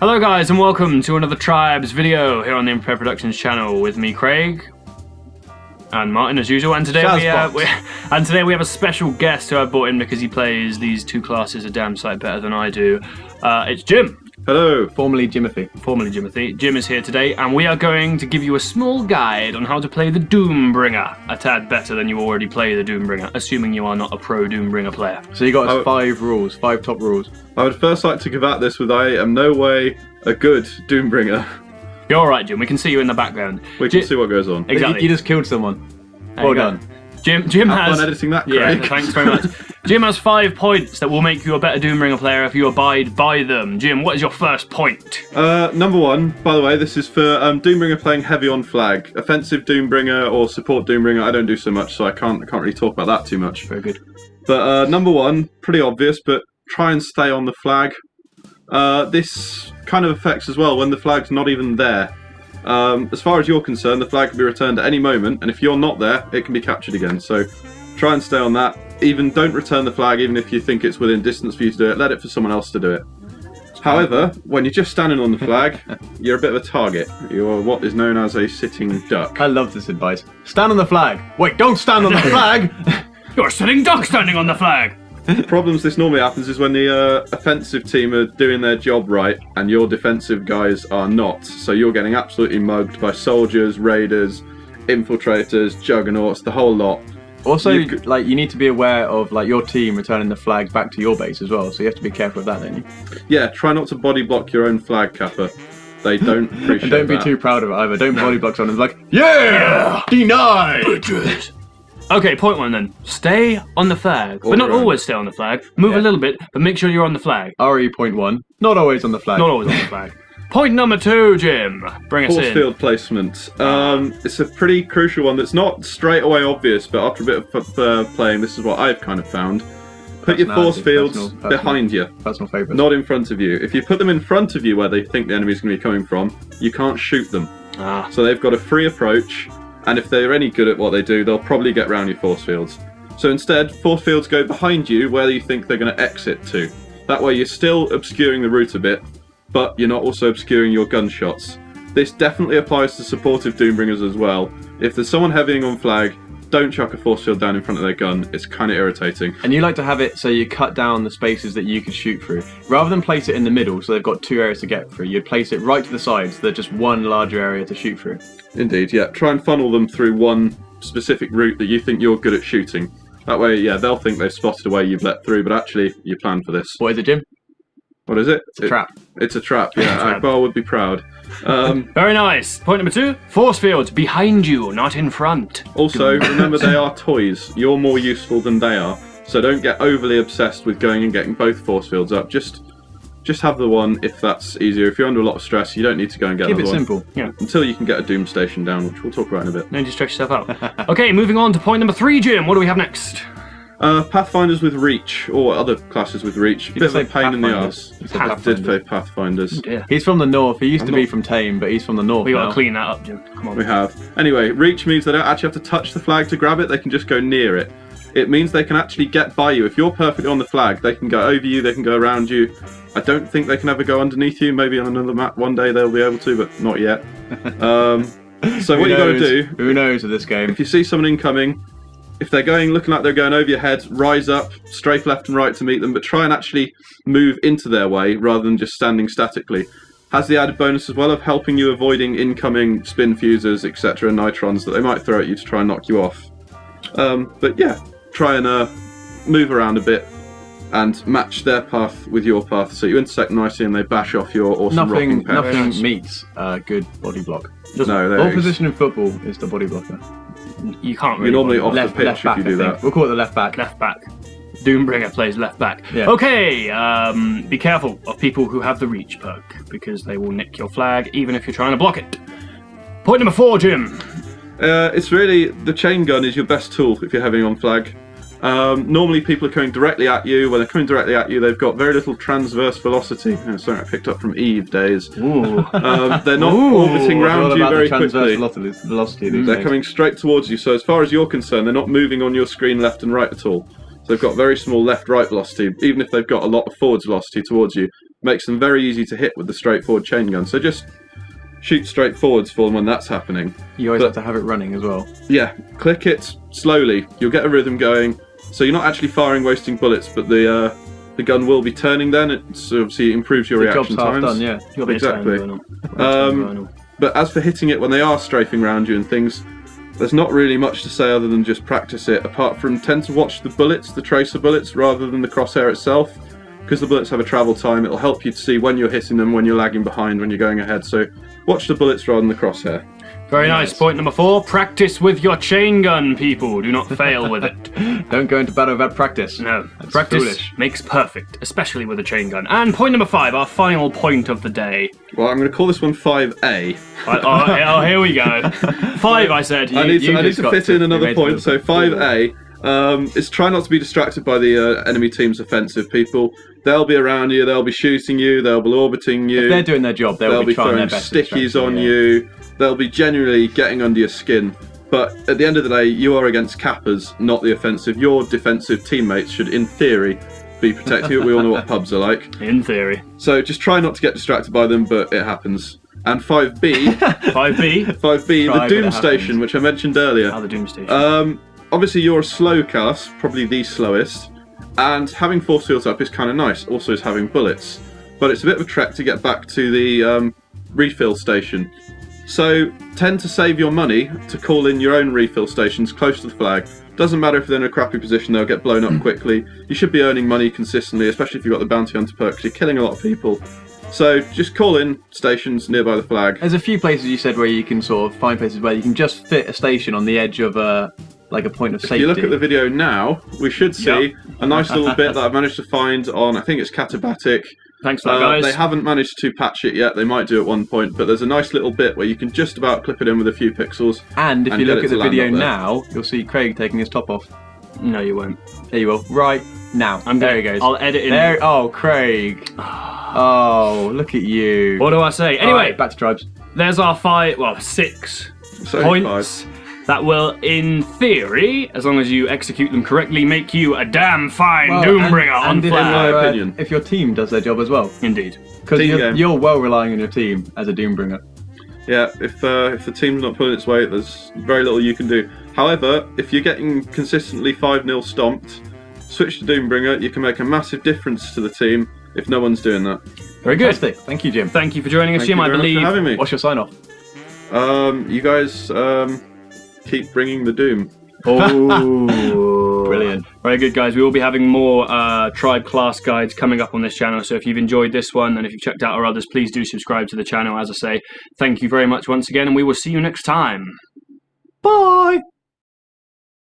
Hello guys and welcome to another Tribes video here on the Imprepared Productions channel with me, Craig, and Martin as usual. And today we have a special guest who I brought in because he plays these two classes a damn sight better than I do. It's Jim. Hello. Formerly Jimothy. Jim is here today, and we are going to give you a small guide on how to play the Doombringer a tad better than you already play the Doombringer, assuming you are not a pro Doombringer player. So you got five top rules. I would first like to give out this with I am no way a good Doombringer. You're alright, Jim. We can see you in the background. We can see what goes on. Exactly. You just killed someone. Well done. Jim has fun editing that, Craig. Yeah, thanks very much. Jim has 5 points that will make you a better Doombringer player if you abide by them. Jim, what is your first point? Number 1, by the way, this is for Doombringer playing heavy on flag. Offensive Doombringer or support Doombringer, I don't do so much, so I can't really talk about that too much. Very good. But number 1, pretty obvious, but try and stay on the flag. This kind of affects as well when the flag's not even there. As far as you're concerned, the flag can be returned at any moment, and if you're not there, it can be captured again. So try and stay on that. Even don't return the flag, even if you think it's within distance for you to do it. Let it for someone else to do it. However, when you're just standing on the flag, you're a bit of a target. You're what is known as a sitting duck. I love this advice. Stand on the flag. Wait, don't stand on the flag! You're a sitting duck standing on the flag! The problems this normally happens is when the offensive team are doing their job right and your defensive guys are not. So you're getting absolutely mugged by soldiers, raiders, infiltrators, juggernauts, the whole lot. Also, you need to be aware of your team returning the flag back to your base as well. So you have to be careful of that, don't you? Yeah, try not to body block your own flag, Kappa. They don't appreciate And don't be too proud of it either. Don't body block someone and yeah! Denied! Bitches. Okay, point 1 then. Stay on the flag. But not always stay on the flag. Move a little bit, but make sure you're on the flag. RE point 1. Not always on the flag. Not always on the flag. Point number 2, Jim. Bring us in. Forcefield placement. It's a pretty crucial one that's not straight away obvious, but after a bit of playing, this is what I've kind of found. Put your force fields behind you. Personal favourite. Not in front of you. If you put them in front of you where they think the enemy's going to be coming from, you can't shoot them. So they've got a free approach. And if they're any good at what they do, they'll probably get round your force fields. So instead, force fields go behind you where you think they're going to exit to. That way you're still obscuring the route a bit, but you're not also obscuring your gunshots. This definitely applies to supportive Doombringers as well. If there's someone heavying on flag, don't chuck a force field down in front of their gun. It's kind of irritating. And you like to have it so you cut down the spaces that you could shoot through. Rather than place it in the middle so they've got 2 areas to get through, you'd place it right to the sides so there's just one larger area to shoot through. Indeed, yeah. Try and funnel them through one specific route that you think you're good at shooting. That way, yeah, they'll think they've spotted a way you've let through, but actually you planned for this. What is it, Jim? What is it? It's a trap. It's a trap, yeah. Akbar would be proud. Very nice. Point number 2, force fields behind you, not in front. Also, remember they are toys. You're more useful than they are, so don't get overly obsessed with going and getting both force fields up. Just have the one if that's easier. If you're under a lot of stress, you don't need to go and get another one. Keep it simple. Yeah. Until you can get a Doom Station down, which we'll talk about in a bit. No, just stretch yourself out. Okay, moving on to point number 3, Jim. What do we have next? Pathfinders with reach, or other classes with reach. Bit of a pain in the arse. I did say Pathfinders. Yeah. He's from the north. He used to be from Tame, but he's from the north We now. gotta clean that up, Jim. Come on. We have. Anyway, reach means they don't actually have to touch the flag to grab it, they can just go near it. It means they can actually get by you. If you're perfectly on the flag, they can go over you, they can go around you. I don't think they can ever go underneath you. Maybe on another map one day they'll be able to, but not yet. So what you got to do... Who knows with this game? If you see someone incoming, if they're looking like they're going over your head, rise up, strafe left and right to meet them, but try and actually move into their way rather than just standing statically. Has the added bonus as well of helping you avoiding incoming spin fuses, etc., nitrons that they might throw at you to try and knock you off. But yeah, try and move around a bit and match their path with your path so you intersect nicely and they bash off your awesome rocking pair. Nothing meets a good body block. No, position in football is the body blocker. You can't really... You're normally off left, the pitch left back, if you do that. We'll call it the left back. Left back. Doombringer plays left back. Yeah. Okay, be careful of people who have the reach perk, because they will nick your flag even if you're trying to block it. Point number 4, Jim. It's really... The chain gun is your best tool if you're heavy on flag. Normally people are coming directly at you. When they're coming directly at you, they've got very little transverse velocity. Something I picked up from Eve days. Ooh. They're not orbiting round you very quickly. Velocity They're coming straight towards you. So as far as you're concerned, they're not moving on your screen left and right at all. So they've got very small left-right velocity. Even if they've got a lot of forwards velocity towards you, makes them very easy to hit with the straightforward chain gun. So just shoot straight forwards for them when that's happening. You always have to have it running as well. Yeah, click it slowly. You'll get a rhythm going. So you're not actually firing, wasting bullets, but the gun will be turning then. It obviously improves your reaction times. Job's half done, yeah. You'll be Exactly. But as for hitting it when they are strafing around you and things, there's not really much to say other than just practice it, apart from tend to watch the bullets, the tracer bullets, rather than the crosshair itself. Because the bullets have a travel time, it'll help you to see when you're hitting them, when you're lagging behind, when you're going ahead. So watch the bullets rather than the crosshair. Very nice. Point number 4, practice with your chain gun, people. Do not fail with it. Don't go into battle without practice. No, That's practice foolish. makes perfect, especially with a chain gun. And point number 5, our final point of the day. Well, I'm going to call this one 5A. Oh, here we go. 5, I said. I need to fit in another point, so 5A is try not to be distracted by the enemy team's offensive people. They'll be around you, they'll be shooting you, they'll be orbiting you. If they're doing their job, they'll be trying throwing their best stickies on you. They'll be genuinely getting under your skin. But at the end of the day, you are against cappers, not the offensive. Your defensive teammates should, in theory, be protecting you. We all know what pubs are like. In theory. So just try not to get distracted by them, but it happens. And 5B... 5B, the Doom Station, which I mentioned earlier. Oh, the Doom Station. Obviously, you're a slow cast, probably the slowest. And having force fields up is kind of nice, also as having bullets. But it's a bit of a trek to get back to the refill station. So tend to save your money to call in your own refill stations close to the flag. Doesn't matter if they're in a crappy position, they'll get blown up quickly. You should be earning money consistently, especially if you've got the bounty hunter perk, because you're killing a lot of people. So just call in stations nearby the flag. There's a few places you said where you can sort of find places where you can just fit a station on the edge of a point of safety. If you look at the video now, we should see a nice little bit that I've managed to find on, I think it's Katabatic. Thanks for that, guys. They haven't managed to patch it yet. They might do at one point, but there's a nice little bit where you can just about clip it in with a few pixels. And if you look at the video now, you'll see Craig taking his top off. No, you won't. There you will. Right now. There he goes. I'll edit in. There. Oh, Craig. Oh, look at you. What do I say? Anyway, right, back to tribes. There's our 6 points. That will, in theory, as long as you execute them correctly, make you a damn fine Doombringer on flag. In my opinion. If your team does their job as well. Indeed. Because you're well relying on your team as a Doombringer. Yeah, if the team's not pulling its weight, there's very little you can do. However, if you're getting consistently 5-0 stomped, switch to Doombringer, you can make a massive difference to the team if no one's doing that. Very good. Fantastic. Thank you, Jim. Thank you for joining us, Jim. Thank you very much for having me. What's your sign-off? You guys... keep bringing the doom. Oh, brilliant. Very good, guys. We will be having more tribe class guides coming up on this channel, so if you've enjoyed this one and if you've checked out our others, please do subscribe to the channel. As I say, thank you very much once again, and we will see you next time. Bye!